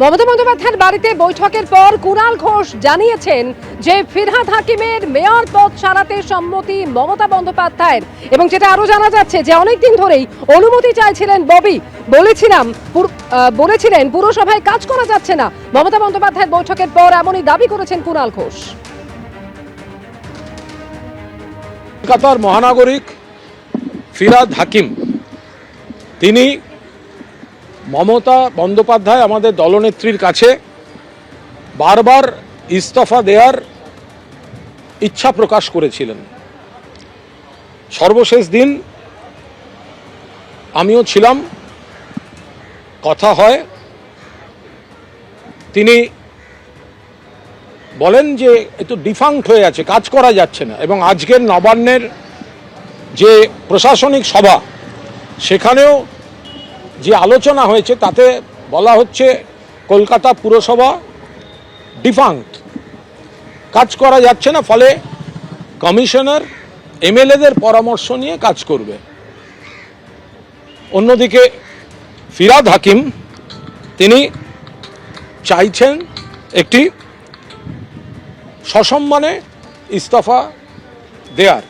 মমতা বন্দ্যোপাধ্যায়ের বাড়িতে বৈঠকের পর কুণাল ঘোষ জানিয়েছেন যে ফিরহাদ হাকিমের মেয়র পদ ছাড়াতে সম্মতি মমতা বন্দ্যোপাধ্যায়ের, এবং যেটা আরো জানা যাচ্ছে যে অনেকদিন ধরেই অনুমতি চাইছিলেন ববি। বলেছিলেন পুরসভায় কাজ করা যাচ্ছে না। মমতা বন্দ্যোপাধ্যায়ের বৈঠকের পর এমনই দাবি করেছেন কুণাল ঘোষ। কলকাতার মহানাগরিক ফিরহাদ হাকিম তিনি মমতা বন্দ্যোপাধ্যায় আমাদের দলনেত্রীর কাছে বারবার ইস্তফা দেওয়ার ইচ্ছা প্রকাশ করেছিলেন। সর্বশেষ দিন আমিও ছিলাম, কথা হয়, তিনি বলেন যে একটু ডিফাঙ্ক্ট হয়ে আছে, কাজ করা যাচ্ছে না। এবং আজকের নবান্নের যে প্রশাসনিক সভা সেখানেও যে আলোচনা হয়েছে তাতে বলা হচ্ছে কলকাতা পুরসভা ডিফাঙ্ক্ট, কাজ করা যাচ্ছে না, ফলে কমিশনার এমএলএদের পরামর্শ নিয়ে কাজ করবে। অন্যদিকে ফিরহাদ হাকিম তিনি চাইছেন একটি সসম্মানে ইস্তফা দেয়ার।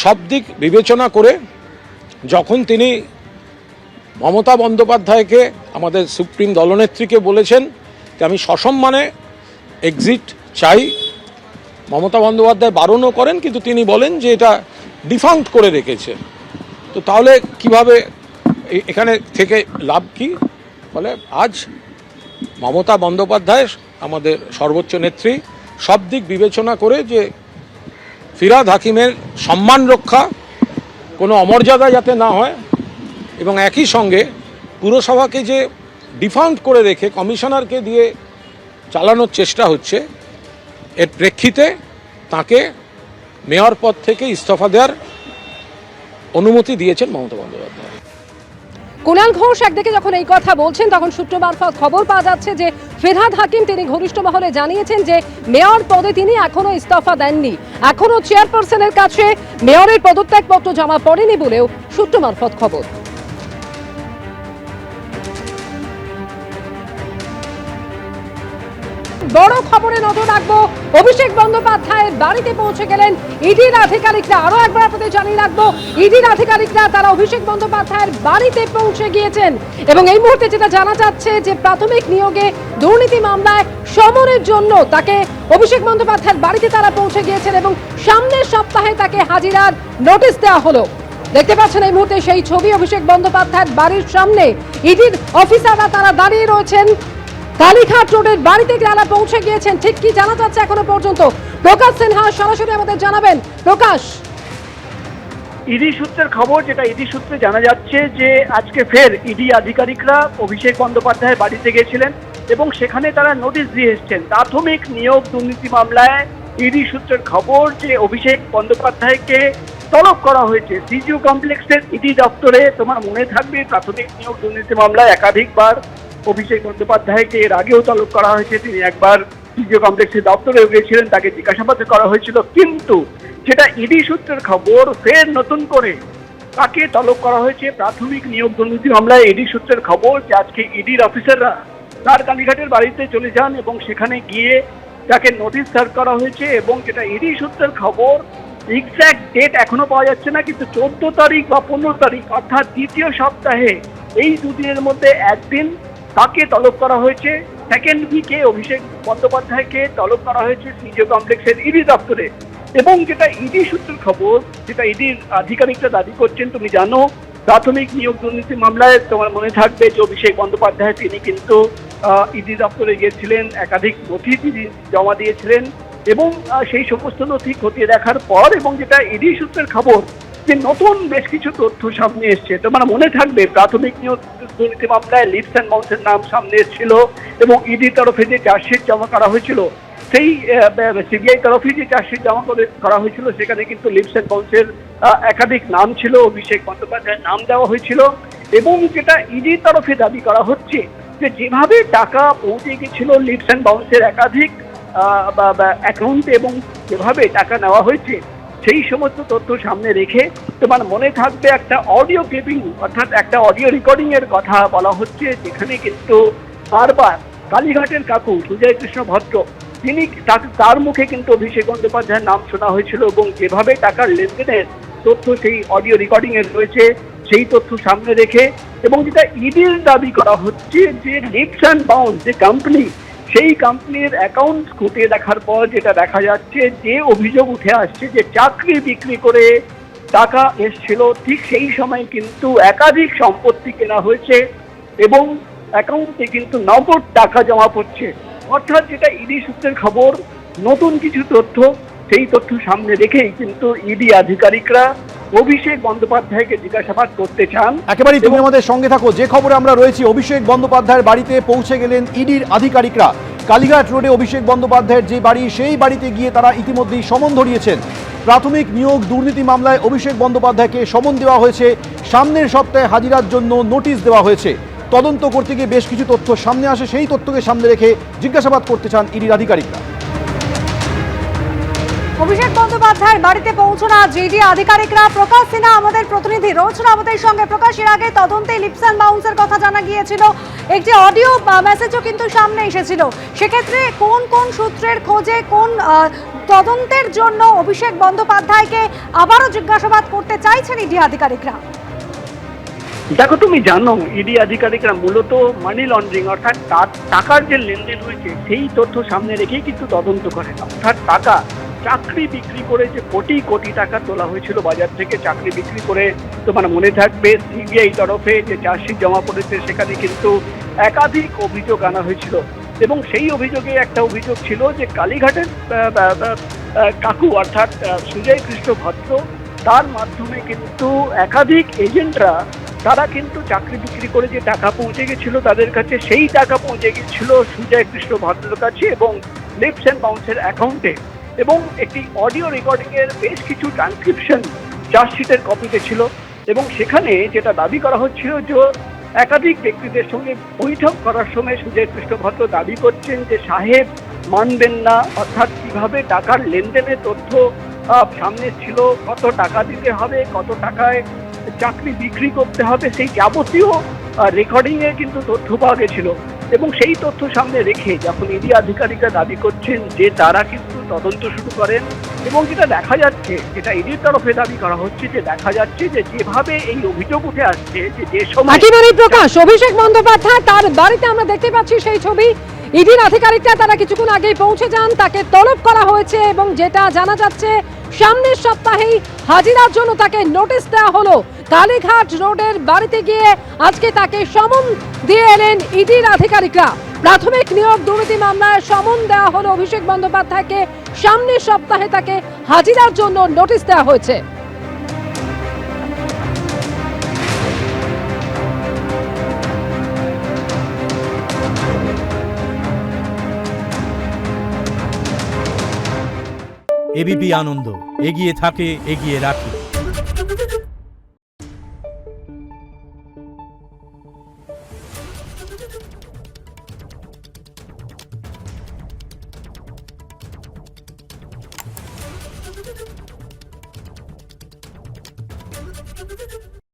সব দিক বিবেচনা করে যখন তিনি মমতা বন্দ্যোপাধ্যায়কে, আমাদের সুপ্রিম দলনেত্রীকে বলেছেন যে আমি সসম্মানে এক্সিট চাই, মমতা বন্দ্যোপাধ্যায় বারণও করেন, কিন্তু তিনি বলেন যে এটা ডিফাঙ্ক্ট করে রেখেছে। তো তাহলে কিভাবে এখানে থেকে লাভ কি? ফলে আজ মমতা বন্দ্যোপাধ্যায়, আমাদের সর্বোচ্চ নেত্রী, সব দিক বিবেচনা করে যে ফিরহাদ হাকিমের সম্মান রক্ষা, কোনো অমর্যাদা যাতে না হয়, এবং একই সঙ্গে পুরসভাকে যে ডিফাঙ্ক্ট করে রেখে কমিশনারকে দিয়ে চালানোর চেষ্টা হচ্ছে, এর প্রেক্ষিতে তাকে মেয়র পদ থেকে ইস্তফা দেওয়ার অনুমতি দিয়েছেন মমতা বন্দ্যোপাধ্যায়। কুণাল ঘোষ একদিকে যখন এই কথা বলছেন, তখন সূত্র মারফত খবর পাওয়া যাচ্ছে যে ফিরহাদ হাকিম তিনি ঘনিষ্ঠ মহলে জানিয়েছেন যে মেয়র পদে তিনি এখনো ইস্তফা দেননি, এখনো চেয়ারপারসনের কাছে মেয়রের পদত্যাগপত্র জমা পড়েনি বলেও সূত্র মারফত খবর। বড় খবরে নজর রাখবো। অভিষেক বন্দ্যোপাধ্যায়ের বাড়িতে পৌঁছে গেলেন ইডির আধিকারিকরা। আরো একবার আপনাদের জানিয়ে রাখবো, ইডির আধিকারিকরা তারা অভিষেক বন্দ্যোপাধ্যায়ের বাড়িতে পৌঁছে গিয়েছেন, এবং এই মুহূর্তে যেটা জানা যাচ্ছে যে প্রাথমিক নিয়োগে দুর্নীতি মামলায় সমনের জন্য তাকে অভিষেক বন্দ্যোপাধ্যায়ের বাড়িতে তারা পৌঁছে গিয়েছেন, এবং সামনের সপ্তাহে তাকে হাজিরার নোটিশ দেওয়া হলো। দেখতে পাচ্ছেন এই মুহূর্তে সেই ছবি, অভিষেক বন্দ্যোপাধ্যায়ের বাড়ির সামনে ইডির অফিসাররা তারা দাঁড়িয়ে রয়েছেন। কালীঘাট রোডের বাড়িতে যারা পৌঁছে গিয়েছেন, ঠিক কি জানা যাচ্ছে এখনো পর্যন্ত? প্রকাশ সিনহা সরাসরি আমাদের জানাবেন। প্রকাশ, ইডি সূত্রের খবর, যেটা ইডি সূত্রে জানা যাচ্ছে যে আজকে ফের ইডি আধিকারিকরা অভিষেক বন্দ্যোপাধ্যায়ের বাড়িতে গিয়েছিলেন এবং সেখানে তারা নোটিশ দিয়ে এসেছেন প্রাথমিক নিয়োগ দুর্নীতি মামলায়। ইডি সূত্রের খবর যে অভিষেক বন্দ্যোপাধ্যায়কে তলব করা হয়েছে সিজিও কমপ্লেক্সের ইডি দপ্তরে। তোমার মনে থাকবে প্রাথমিক নিয়োগ দুর্নীতি মামলায় একাধিকবার অভিষেক বন্দ্যোপাধ্যায়কে এর আগেও তলব করা হয়েছে। তিনি একবার সিজিও কমপ্লেক্সের দপ্তরে গিয়েছিলেন, তাকে জিজ্ঞাসাবাদ করা হয়েছিল, কিন্তু যেটা ইডি সূত্রের খবর ফের নতুন করে তাকে তলব করা হয়েছে প্রাথমিক নিয়োগ দুর্নীতি মামলায়। ইডি সূত্রের খবর যে আজকে ইডির অফিসাররা তার কালীঘাটের বাড়িতে চলে যান এবং সেখানে গিয়ে তাকে নোটিশ সার্ভ করা হয়েছে। এবং যেটা ইডি সূত্রের খবর, এক্স্যাক্ট ডেট এখনো পাওয়া যাচ্ছে না, কিন্তু 14 তারিখ বা 15 তারিখ অর্থাৎ দ্বিতীয় সপ্তাহে, এই দুদিনের মধ্যে একদিন তাকে তলব করা হয়েছে। সেকেন্ড উইকে অভিষেক বন্দ্যোপাধ্যায়কে তলব করা হয়েছে সিজিও কমপ্লেক্সের ইডি দপ্তরে। এবং যেটা ইডি সূত্রের খবর, যেটা ইডির আধিকারিকরা দাবি করছেন, তুমি জানো প্রাথমিক নিয়োগ দুর্নীতি মামলায় তোমার মনে থাকবে যে অভিষেক বন্দ্যোপাধ্যায় তিনি কিন্তু ইডি দপ্তরে গিয়েছিলেন, একাধিক নথি তিনি জমা দিয়েছিলেন, এবং সেই সমস্ত নথি খতিয়ে দেখার পর, এবং যেটা ইডি সূত্রের খবর যে নতুন বেশ কিছু তথ্য সামনে এসছে। তোমার মনে থাকবে প্রাথমিক নিয়োগ দুর্নীতি মামলায় লিপস অ্যান্ড বাউন্সের নাম সামনে এসেছিল, এবং ইডি তরফে যে চার্জশিট জমা করা হয়েছিল, সেই সিবিআই তরফে যে চার্জশিট জমা করা হয়েছিল সেখানে কিন্তু লিপস অ্যান্ড বাউন্সের একাধিক নাম ছিল, অভিষেক বন্দ্যোপাধ্যায়ের নাম দেওয়া হয়েছিল। এবং যেটা ইডি তরফে দাবি করা হচ্ছে যে যেভাবে টাকা পৌঁছে গেছিল লিপস অ্যান্ড বাউন্সের একাধিক অ্যাকাউন্টে এবং যেভাবে টাকা নেওয়া হয়েছে, সেই সমস্ত তথ্য সামনে রেখে তোমার মনে থাকবে একটা অডিও ক্লিপিং অর্থাৎ একটা অডিও রেকর্ডিং এর কথা বলা হচ্ছে, যেখানে কিন্তু বারবার কালীঘাটের কাকু সুজয় কৃষ্ণ ভদ্র, তিনি তার মুখে কিন্তু অভিষেক বন্দ্যোপাধ্যায়ের নাম শোনা হয়েছিল এবং যেভাবে টাকার লেনদেনের তথ্য সেই অডিও রেকর্ডিং এর রয়েছে সেই তথ্য সামনে রেখে, এবং যেটা ইডির দাবি করা হচ্ছে যে লিপস অ্যান্ড বাউন্স যে কোম্পানি, সেই কোম্পানির অ্যাকাউন্ট খুঁটিয়ে দেখার পর যেটা দেখা যাচ্ছে যে অভিযোগ উঠে আসছে যে চাকরি বিক্রি করে টাকা এসছিল, ঠিক সেই সময় কিন্তু একাধিক সম্পত্তি কেনা হয়েছে এবং অ্যাকাউন্টে কিন্তু নগদ টাকা জমা পড়ছে। অর্থাৎ যেটা ইডি সূত্রের খবর, নতুন কিছু তথ্য, সেই তথ্য সামনে রেখেই কিন্তু ইডি আধিকারিকরা অভিষেক বন্দ্যোপাধ্যায়কে জিজ্ঞাসাবাদ করতে চান। একেবারেই তুমি আমাদের সঙ্গে থাকো। যে খবরে আমরা রয়েছি, অভিষেক বন্দ্যোপাধ্যায়ের বাড়িতে পৌঁছে গেলেন ইডির আধিকারিকরা। কালীঘাট রোডে অভিষেক বন্দ্যোপাধ্যায়ের যে বাড়ি, সেই বাড়িতে গিয়ে তারা ইতিমধ্যেই সমন ধরিয়েছেন। প্রাথমিক নিয়োগ দুর্নীতি মামলায় অভিষেক বন্দ্যোপাধ্যায়কে সমন দেওয়া হয়েছে, সামনের সপ্তাহে হাজিরার জন্য নোটিশ দেওয়া হয়েছে। তদন্ত করতে গিয়ে বেশ কিছু তথ্য সামনে আসে, সেই তথ্যকে সামনে রেখে জিজ্ঞাসাবাদ করতে চান ইডির আধিকারিকরা। অভিষেক বন্দ্যোপাধ্যায়ের বাড়িতে পৌঁছনা জিডি আধিকারিকরা। প্রকাশ সিনহা আমাদের প্রতিনিধি রয়েছেন আমাদের সঙ্গে। প্রকাশ, এর আগে তদন্তে লিপস অ্যান্ড বাউন্সের কথা জানা গিয়েছিল, একটি অডিও মেসেজও কিন্তু সামনে এসেছিল। সেক্ষেত্রে কোন কোন সূত্রের খোঁজে, কোন তদন্তের জন্য অভিষেক বন্দ্যোপাধ্যায়কে আবারও জিজ্ঞাসাবাদ করতে চাইছেন ইডি আধিকারিকরা? দেখো, তুমি জানো ইডি আধিকারিকরা মূলত মানি লন্ডারিং অর্থাৎ টাকার যে লেনদেন হয়েছে সেই তথ্য সামনে রেখেই কিন্তু তদন্ত করে। অর্থাৎ টাকা, চাকরি বিক্রি করে যে কোটি কোটি টাকা তোলা হয়েছিল বাজার থেকে, চাকরি বিক্রি করে তোমার মনে থাকবে সিবিআই তরফে যে চার্জশিট জমা পড়েছে সেখানে কিন্তু একাধিক অভিযোগ আনা হয়েছিল এবং সেই অভিযোগে একটা অভিযোগ ছিল যে কালীঘাটের কাকু অর্থাৎ সুজয় কৃষ্ণ ভদ্র, তার মাধ্যমে কিন্তু একাধিক এজেন্টরা তারা কিন্তু চাকরি বিক্রি করে যে টাকা পৌঁছে গেছিল তাদের কাছে, সেই টাকা পৌঁছে গেছিল সুজয় কৃষ্ণ ভদ্রের কাছে এবং লিপস অ্যান্ড বাউন্সের অ্যাকাউন্টে। এবং একটি অডিও রেকর্ডিং এর বেশ কিছু ট্রান্সক্রিপশন চার্জশিটের কপিতে ছিল এবং সেখানে যেটা দাবি করা হচ্ছিল যে একাধিক ব্যক্তিদের সঙ্গে বৈঠক করার সময় সুজয় কৃষ্ণ ভদ্র দাবি করছেন যে সাহেব মানবেন না, অর্থাৎ কিভাবে টাকার লেনদেনের তথ্য সামনে ছিল, কত টাকা দিতে হবে, কত টাকায় চাকরি বিক্রি করতে হবে, সেই যাবতীয় রেকর্ডিং এ কিন্তু তথ্য পাওয়া গেছিল। এবং সেই তথ্য সামনে রেখে যখন ইডি আধিকারিকরা দাবি করছেন যে তারা কিন্তু তদন্ত শুরু করেন, এবং যেটা দেখা যাচ্ছে, যেটা ইডির তরফে দাবি করা হচ্ছে, যে দেখা যাচ্ছে যে যেভাবে এই অভিযোগ উঠে আসছে যে সময় একেবারে প্রকাশ, অভিষেক বন্দ্যোপাধ্যায় তার বাড়িতে আমরা দেখতে পাচ্ছি সেই ছবি। ইডির আধিকারিকরা তারা কিছুক্ষণ আগেই পৌঁছে যান, তাকে তলব করা হয়েছে এবং যেটা জানা যাচ্ছে সামনের সপ্তাহেই হাজিরার জন্য তাকে নোটিশ দেওয়া হলো। কালীঘাট রোডের বাড়িতে গিয়ে আজকে তাকে সমন দিয়ে এলেন ইডির আধিকারিকরা। প্রাথমিক নিয়োগ দুর্নীতি মামলায় সমন দেওয়া হলো অভিষেক বন্দ্যোপাধ্যায়কে, সামনের সপ্তাহে তাকে হাজিরার জন্য নোটিশ দেওয়া হয়েছে। এবিপি আনন্দ, এগিয়ে থাকে, এগিয়ে রাখে।